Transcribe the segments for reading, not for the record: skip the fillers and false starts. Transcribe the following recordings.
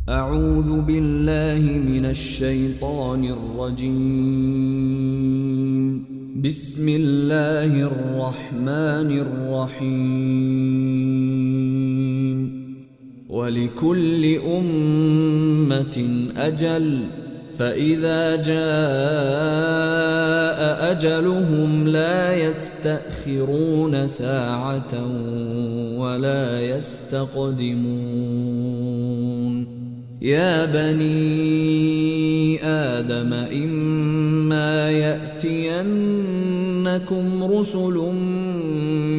أعوذ بالله من الشيطان الرجيم. بسم الله الرحمن الرحيم. ولكل أمة أجل فإذا جاء أجلهم لا يستأخرون ساعة ولا يستقدمون. يا بني آدم إما يأتينكم رسل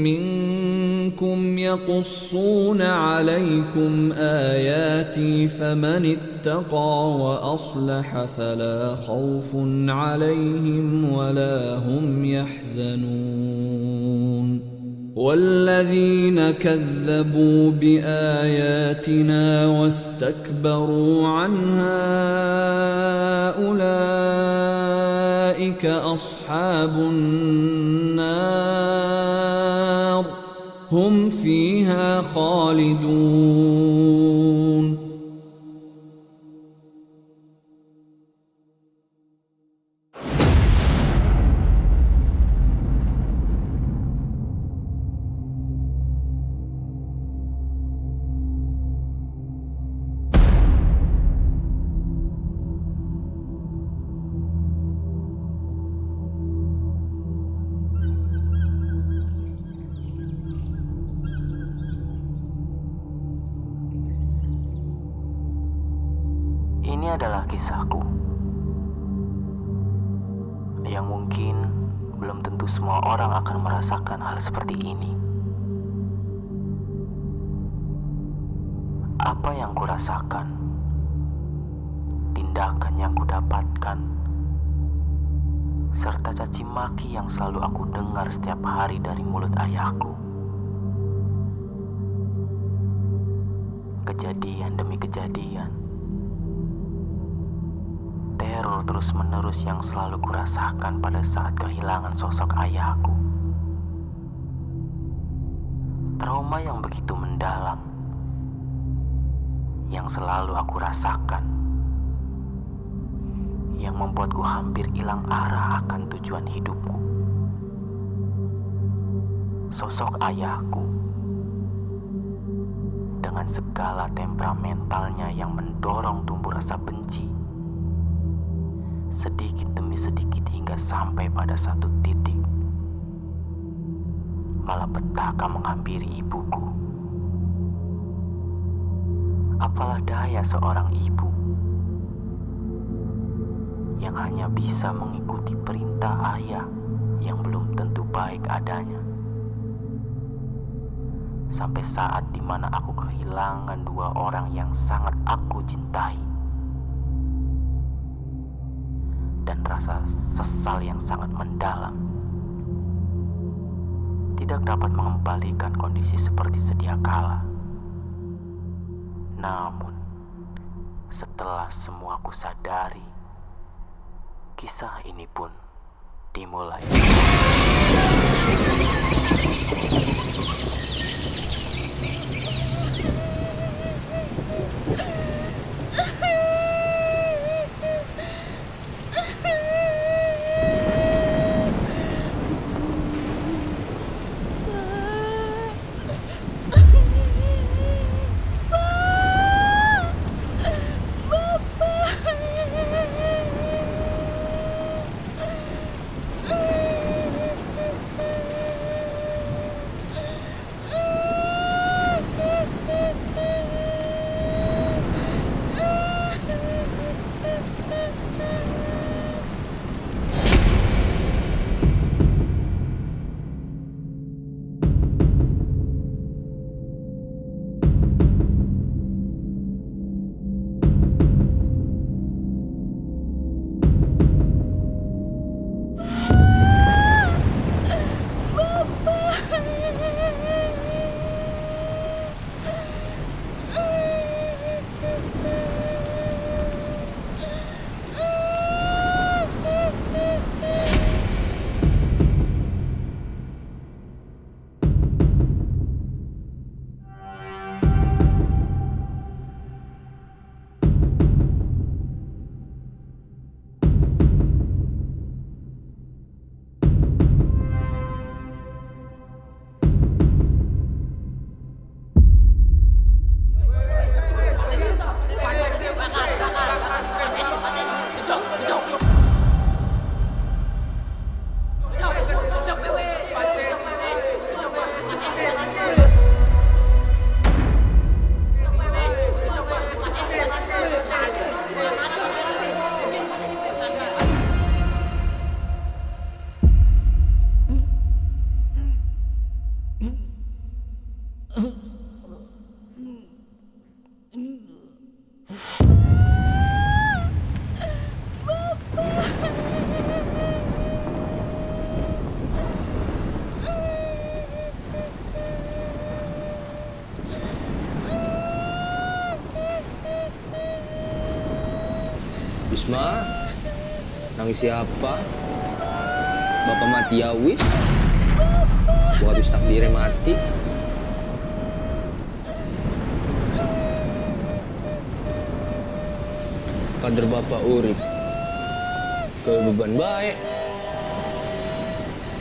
منكم يقصون عليكم آياتي فمن اتقى وأصلح فلا خوف عليهم ولا هم يحزنون. والذين كذبوا بآياتنا واستكبروا عنها أولئك أصحاب النار هم فيها خالدون. Ini adalah kisahku yang mungkin belum tentu semua orang akan merasakan hal seperti ini. Apa yang kurasakan, tindakan yang kudapatkan, serta caci maki yang selalu aku dengar setiap hari dari mulut ayahku. Kejadian demi kejadian, teror terus-menerus yang selalu kurasakan pada saat kehilangan sosok ayahku. Trauma yang begitu mendalam, yang selalu aku rasakan, yang membuatku hampir hilang arah akan tujuan hidupku. Sosok ayahku, dengan segala temperamentalnya yang mendorong tumbuh rasa benci, sedikit demi sedikit hingga sampai pada satu titik malapetaka menghampiri ibuku. Apalah daya seorang ibu yang hanya bisa mengikuti perintah ayah yang belum tentu baik adanya. Sampai saat dimana aku kehilangan dua orang yang sangat aku cintai, dan rasa sesal yang sangat mendalam tidak dapat mengembalikan kondisi seperti sedia kala. Namun, setelah semua aku sadari, kisah ini pun dimulai. Bisma, nangis siapa? Bapak mati ya wis. Buat wis takdirnya mati. Kader bapak urip. Ke beban baik.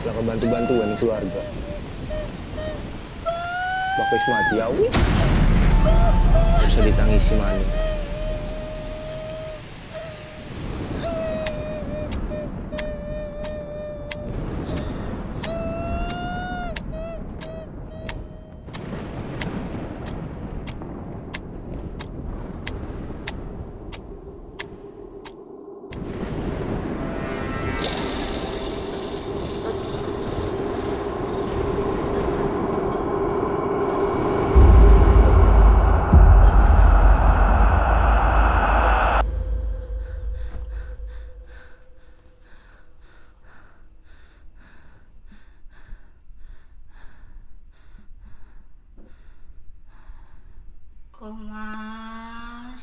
Lah bantu-bantuan keluarga. Bapak wis mati ya wis. Bisa ditangisi maning. Komar,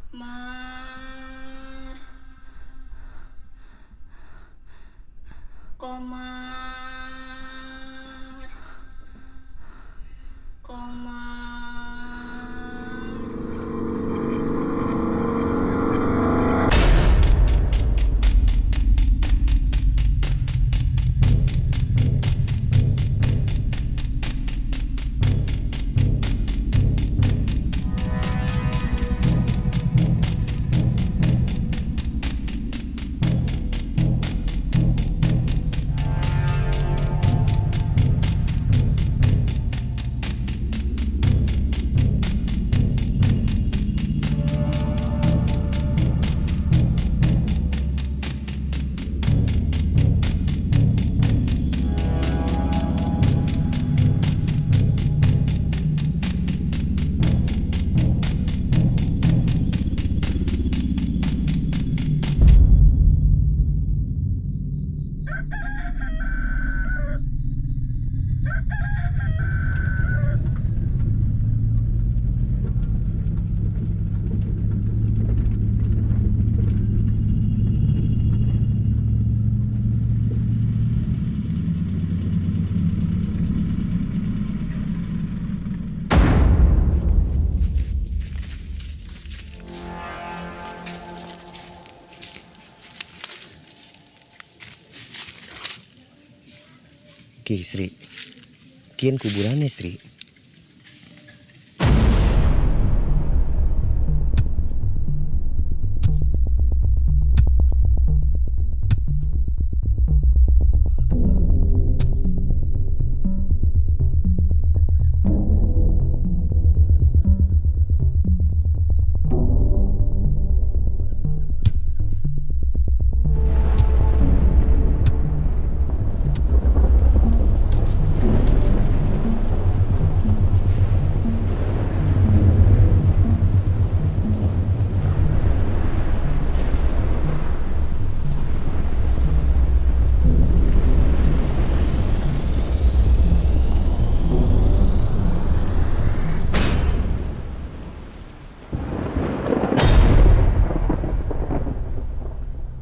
Mar, Komar, Komar. Ki, Sri. Kian kuburannya, Sri.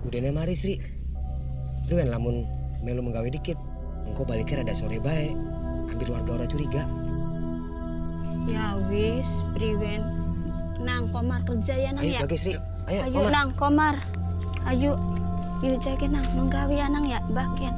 Udahnya mari, Sri. Dengan lamun melu menggawe dikit, engkau baliknya ada sore baik. Hampir warga orang curiga. Ya wis, priwen. Nang Komar kerja ya nang Ayo, ya. bagi Sri. Ayo, Ayo Komar. nang Komar. Ayo. Yuk jaga nang menggawe nang ya bagian.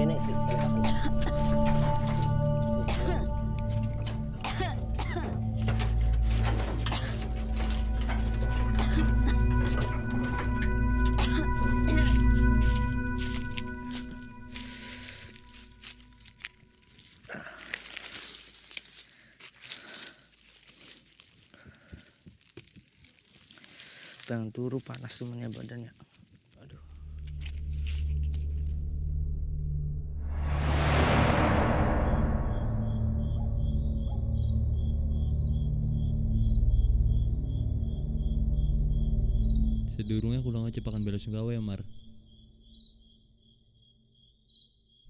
nenek Sri. Bang turu panas semuanya badannya. Aduh. Sedurungnya kulang aja pakan bela sungkawa ya Mar.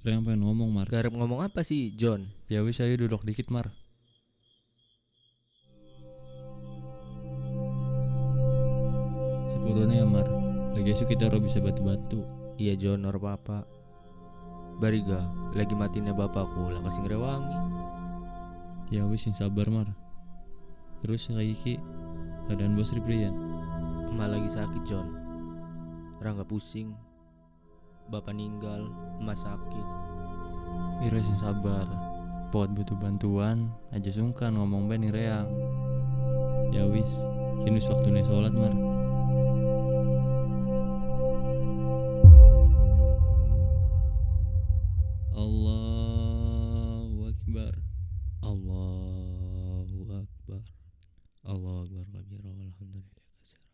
Reng pengen ngomong Mar. Garap ngomong apa sih John? Ya wis ayo duduk dikit Mar. Sepurone ya Mar. Lagi esok kita bisa bantu-bantu. Iya John or apa? Bariga lagi matinya bapakku lah kasih ngrewangi. Ya wis yang sabar Mar. Terus kayak iki keadaan bos Riprian. Emak lagi sakit John. Rangga pusing. Bapak ninggal, emak sakit. Ira sing sabar. Pot butuh bantuan aja sungkan ngomong ben reang. Ya wis, kini waktunya sholat Mar. Allahu Akbar. Allahu Akbar. Allahu Akbar kabira walhamdulillah katsira.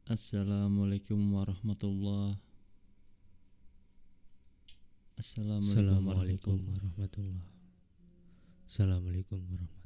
Assalamualaikum warahmatullah. Assalamualaikum warahmatullah. Assalamualaikum warahmatullah.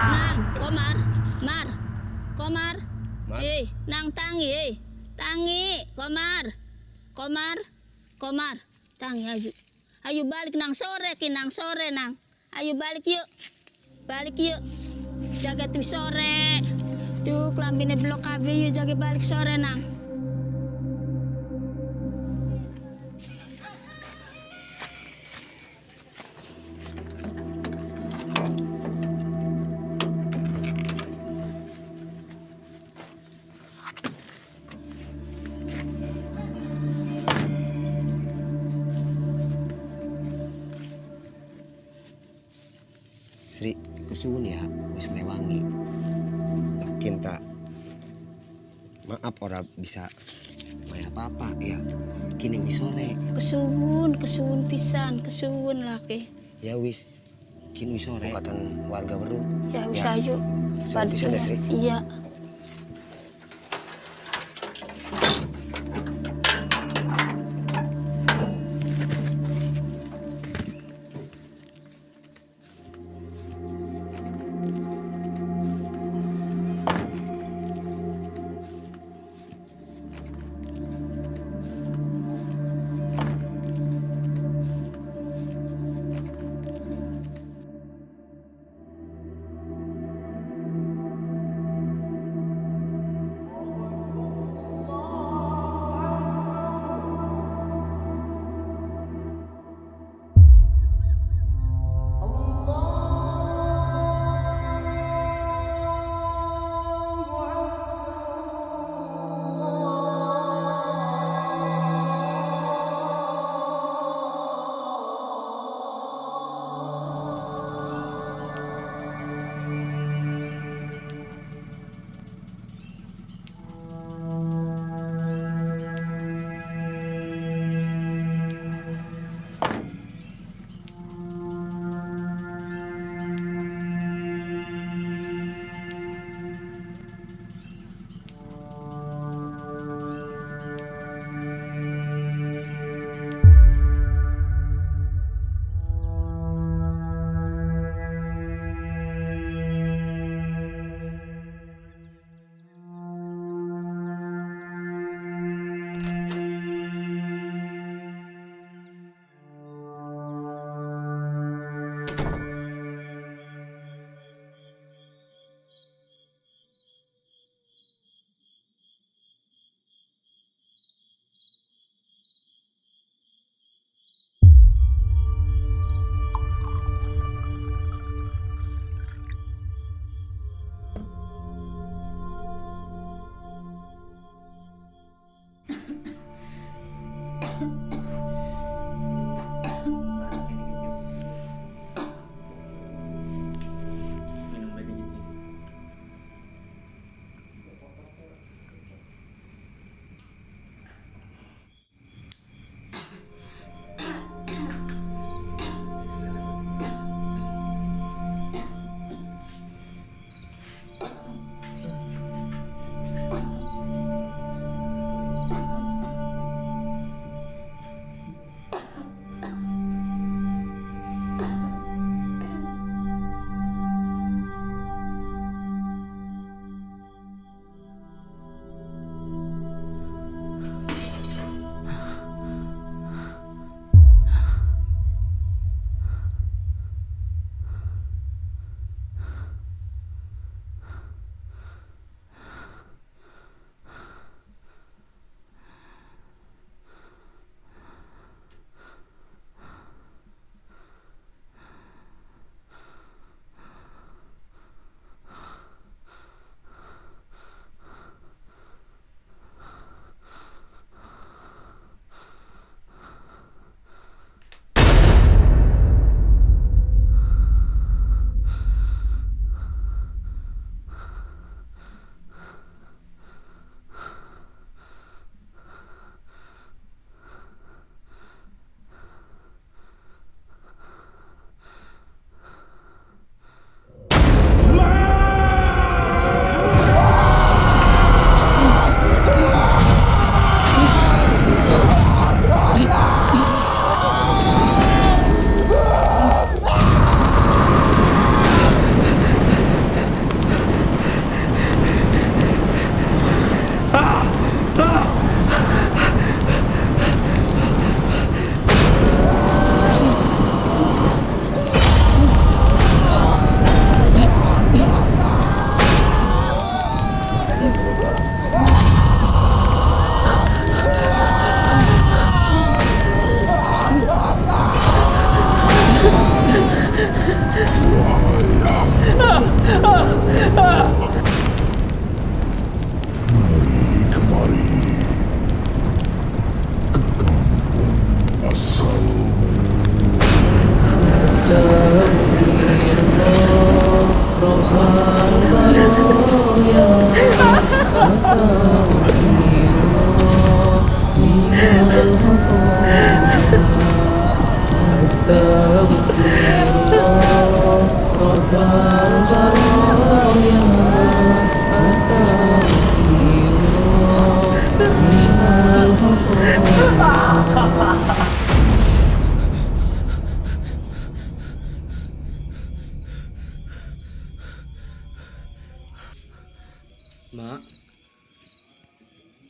Nang, Komar. Mar? Nang tangi. Komar. Tangi ayo. Ayo balik nang sore nang. Ayo balik yuk. Jaga tuh sore. Tuh kelambine blok kabeh yuk jaga balik sore nang. Sri, kesuwun ya, wis mewangi. Kinta maaf ora bisa maya apa-apa ya. Kini wis sore. Kesuwun pisan, kesuwun laki. Ya wis. Kini wis sore. Katan warga baru. Ya wis Ya. ayo. Suwun pisan ya, Sri. Iya.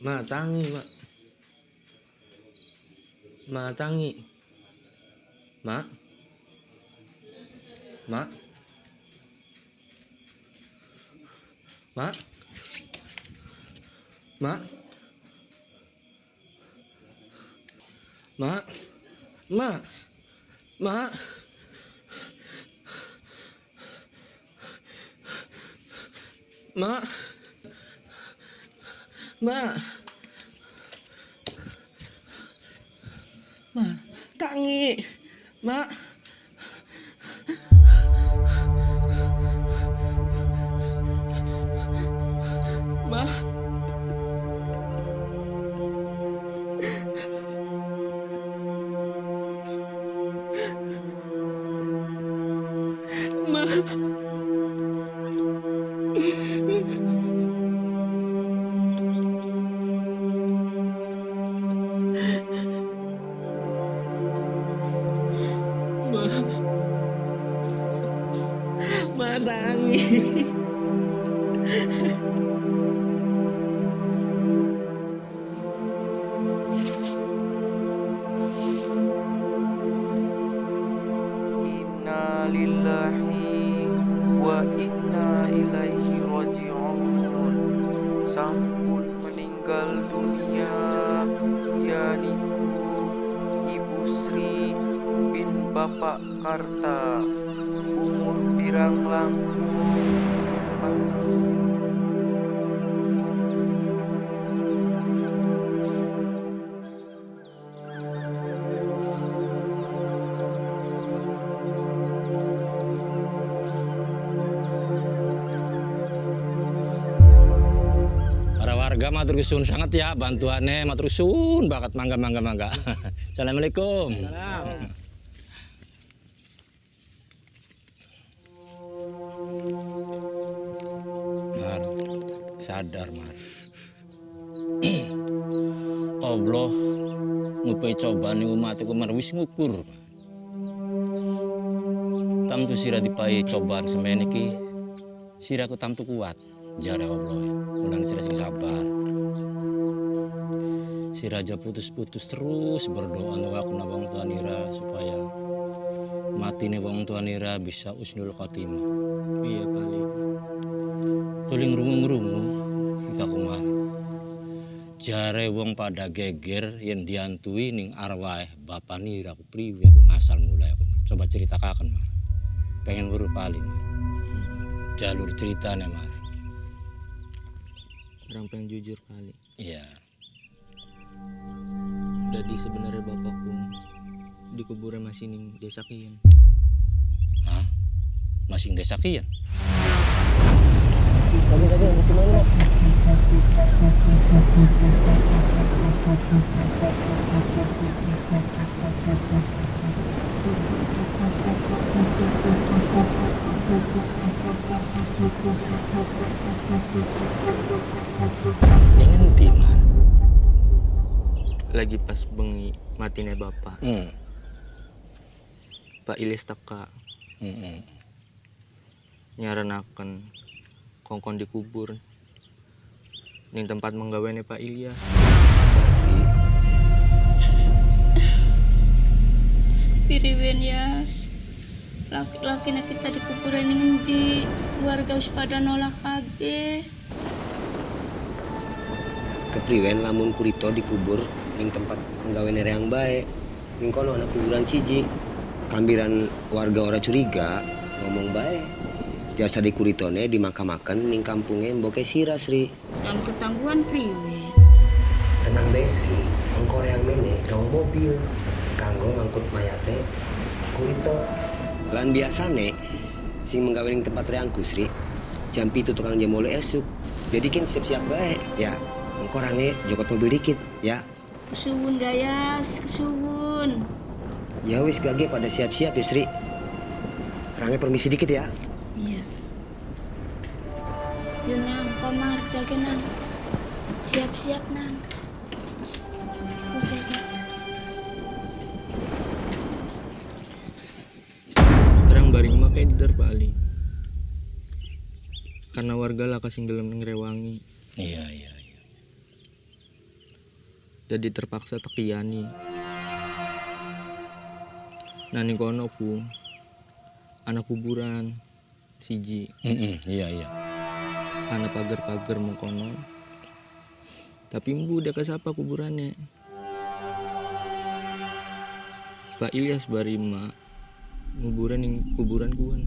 Mak tangi, mak. Mak tangi. Mak. Mak. Mak. Mak. Mak. Mak. Mak. Mak. Mak. Mak, tangi. Mak. Mak. Mak tangi. Inna lillahi wa inna ilaihi raji'un. Sampun meninggal dunia yaitu Ibu Sri bin Bapak Karta, umur pirang langkung 4 tahun. Para warga matur suwun sangat ya bantuannya, matur suwun banget, mangga. Assalamualaikum. Mar, sadar Mar. Allah ngupai cobaan umatku Mar wis ngukur. Tamtu sira dipai cobaan semene iki, siraku tamtu kuat. Jare Allah, mudah sira sing sabar. Si raja putus-putus terus berdoa untuk aku na wong tua nira supaya matine wong tua nira bisa usnul khotimah. Iya kali. Tuling rungu-rungu kita kumah. Jare wong pada geger yang diantui ning arwah bapak nira aku priwi aku ngasal mulai aku. Coba ceritakan Mar. Pengen weruh paling Mar. Jalur ceritanya Mar. Orang pengen jujur kali. Iya. Jadi sebenarnya bapakku di kuburan masih ning desa kian. Hah? Masih desa kian? Dengan Timar. Lagi pas bengi matine bapak. Pak Ilyas teka nyaranaken kongkon dikubur ning tempat menggaweni Pak Ilyas. Piriwen Yas. Laki-laki kita dikuburan ning di warga wis pada nolak kabeh. Kepriwen lamun kurito dikubur ning tempat penggawean yang baik. Ning kono ana kuburan siji. Kambiran warga ora curiga ngomong baik. Jasa di kuritone dimakamaken ning kampunge Mboke Sira Sri. Dalam ketangguhan priwen. Tenang bae Sri, engko yang mene gawe mobil kanggo ngangkut mayate kurito. Lan biasane sing menggawe ning tempat reangku Sri. Jam 7 tukang jamole esuk. Jadi kan siap-siap bae ya. Engko range jokot mobil dikit ya. Kesuwun Gayas, kesuwun. Ya wis gage pada siap-siap ya Sri. Range permisi dikit ya. Iya. Yun Nang, Komar, jaga Nang. Siap-siap Nang. Jaga. Orang baring makai dar bali. Karena warga lah kasing dalam ngrewangi. Iya. Jadi terpaksa tekiyani. Nani kono ku anak kuburan siji. Iya. Anak pagar-pagar mengkono. Tapi mbu udah kasapa kuburannya. Pak Ilyas barima kuburan yang kuburan kuan.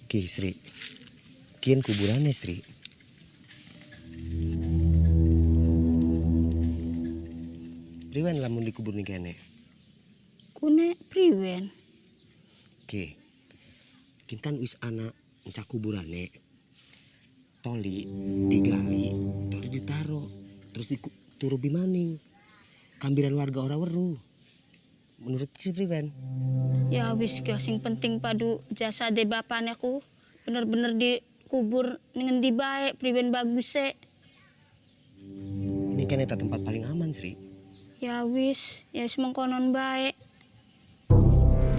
Ki Sri, kian kuburannya Sri. Priwen lamun dikubur nih kene. Kune priwen. Ki, kintan wis anak encak kuburane. Toli digali, toli ditaro, terus dituru bimaning. Kambiran warga ora weru. Menurut si priwen? Ya wis sing penting padu jasa de bapane ku bener-bener dikubur dengan di bae priwen bagus se. Ini kan eta tempat paling aman Sri. Ya wis mengkonon bae.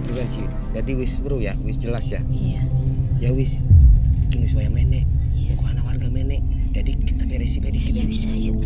Priwen sih, jadi wis bro ya, wis jelas ya. Iya. Ya wis, kini wis waya menek. Iya. Ku anak warga menek. Jadi kita beresi bae dikit. Ya bisa yuk.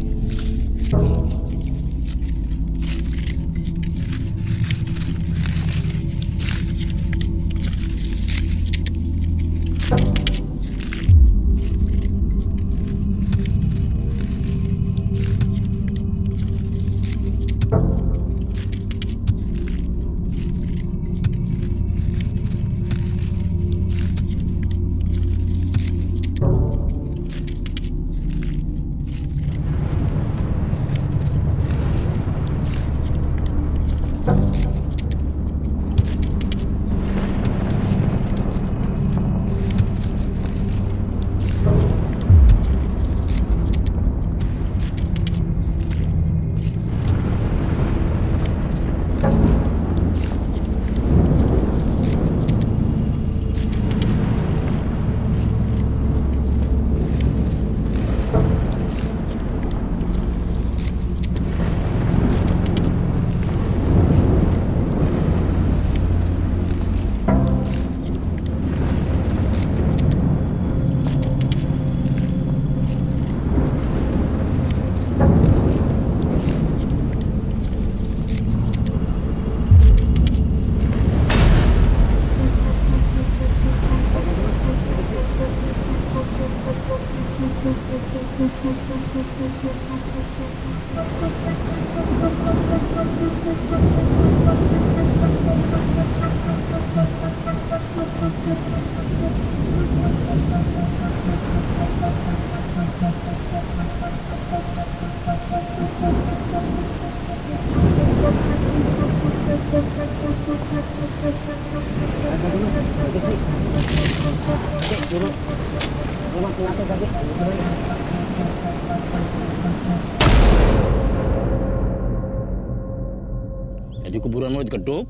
Jadi kuburan mau digeduk,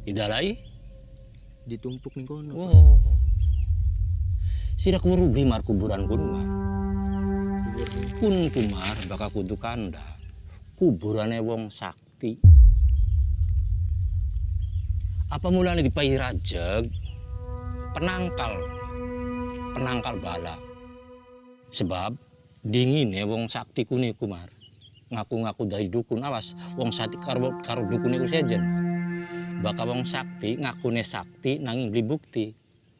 didalai, Ditumpuk nih kono. wow. Sida kubur blimar kuburan kun mar. Kun kumar bakal kudu kanda. Kuburane wong sakti. Apa mulane dipai rajeg? Penangkal bala. Sebab dingine wong sakti kune kumar. ngaku-ngaku dari dukun, awas wong sakti karo dukun iku sejen. Bakal wong sakti ngakune sakti nanging beli bukti.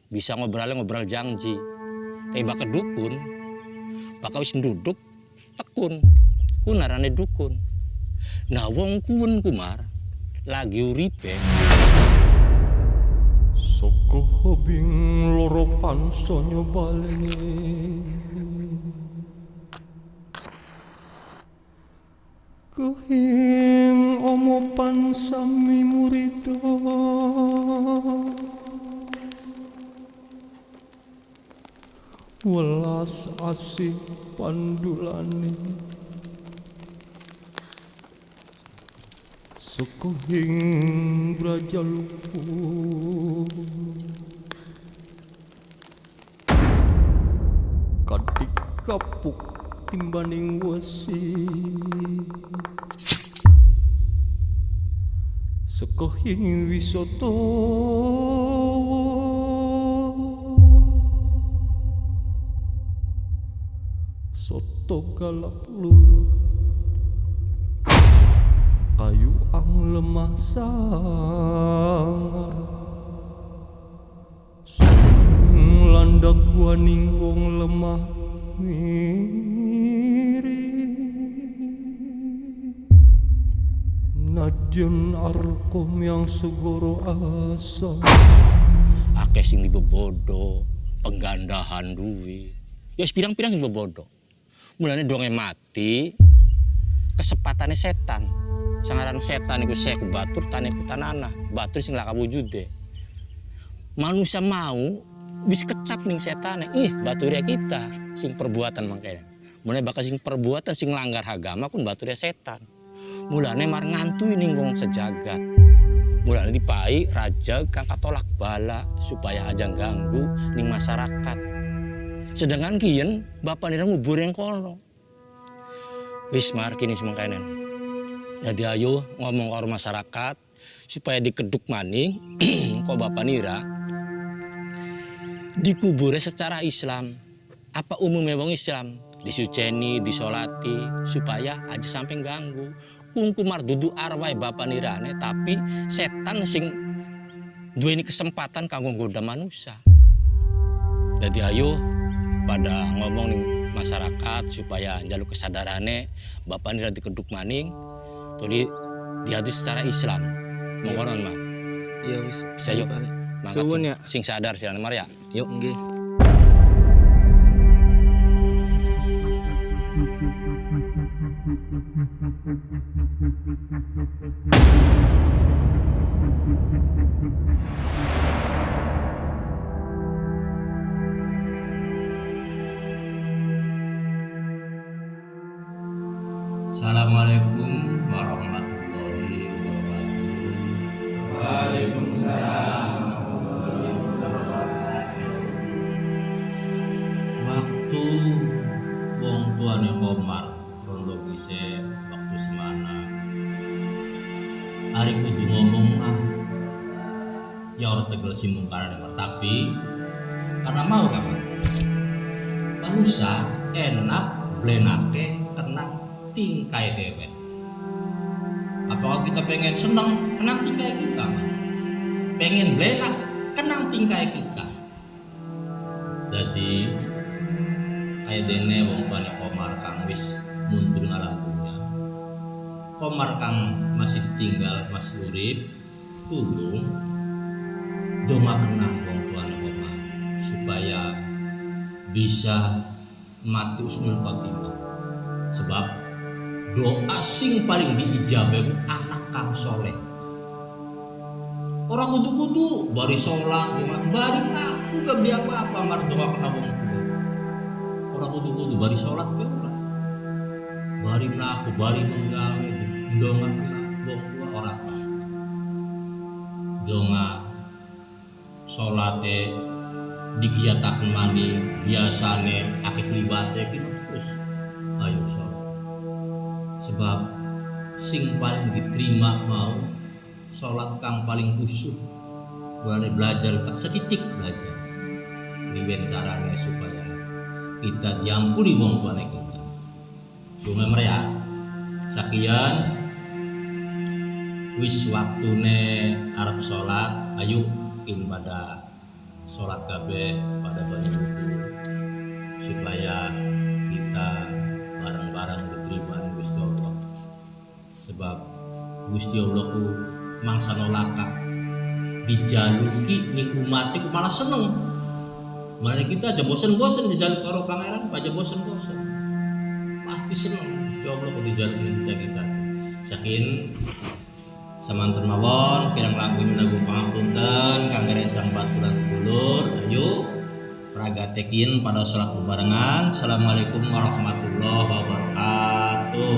Bisa ngobrol janji. Tapi bakal dukun bakal wis nduduk tekun. Ku narane dukun. Nah wong kuwen Kumar lagi uripe saka hobing loro panso nyobalene Kuhing omopan sami murido welas asih pandulane Sukuhing braja lupu Kadik kapuk timbaning wesi Sukuhing wisoto Soto galak lulu Kayu ang lemah sangar Sing landak guaning wong lemah miri Najan arkom yang segoro asa akeh sing dibebodo, penggandahan duit. Ya pirang-pirang sing dibebodo. Mulane donge mati kesepatane setan. Sangaran setan iku Seku Batur taneku tanana, batur sing lak wujude. Manusia mau wis kecap ning setane, bature kita sing perbuatan mangkene. Mulane bakal sing perbuatan sing langgar agama kun bature setan. Mulane mar ngantui ning wong sejagat. Mulane dipai raja kang katolak bala supaya aja ganggu ning masyarakat. Sedangkan kiyen bapak nira ngubur yang kono. Wis mar kini semangkene. Jadi ayo ngomong karo masyarakat supaya dikeduk maning kok bapak nira dikubure secara Islam. Apa umumnya wong Islam disuceni, disolati supaya aja sampai ganggu. Kungkumar dudu arwah bapak nirane tapi setan sing duweni kesempatan kanggo nggoda manusia. Jadi ayo pada ngomong ning masyarakat supaya njaluk kesadarane bapak nira dikeduk maning. Tadi diadu secara Islam, mongkonon mah. Iya wis. Saya yuk, mangkat sing sadar sih Mar ya. Yuk. Nggih. Assalamualaikum warahmatullahi wabarakatuh. Waalaikumsalam warahmatullahi wabarakatuh. Waktu wong tuane Komar rondo gise waktu semana. Ari kudu ngomong ya ora tegel simungkaran tapi karena mau kapan. Manusia enak blenake kena tingkai dewek. Apakah kita pengen seneng kenang tingkai kita? Pengen belenak kenang tingkai kita. Jadi kayak dene wong tuane Komar kang wis mundur alam dunya. Komar kang masih ditinggal masih urip tulung donga kenang wong tuane Komar supaya bisa mati husnul khotimah. Sebab doa sing paling diijabah anak kang soleh. Orang kudu-kudu bari sholat, bari ngaku gak beli apa-apa mar doa kena wong tua. Orang kudu-kudu bari sholat be ora. Bari ngaku, bari menggawe ndonga kena wong tua ora apa. Donga salate digiyataken mani biasane akeh kliwate iki terus. Ayo sholat. Sebab sing paling diterima mau sholat kang paling khusyuk boleh belajar tak setitik belajar riwen caranya supaya kita diampuni wong tuane kita. Donga mereka Sakian wis waktune arep salat, ayo in pada salat kabeh pada banyu supaya kita bareng-bareng diterima Gusti Allah. Sebab Gusti Allah ku mangsa nolaka dijaluki ning umat iku malah seneng. Mari kita aja bosen-bosen dijaluk karo pangeran, aja bosen-bosen. Pasti seneng Gusti Allah ku dijaluk ning kita. Saking samanten mawon kirang langkung lagu pangapunten kangge rencang baturan sedulur. Ayo pragatekin pada salat bebarengan. Assalamualaikum warahmatullahi wabarakatuh.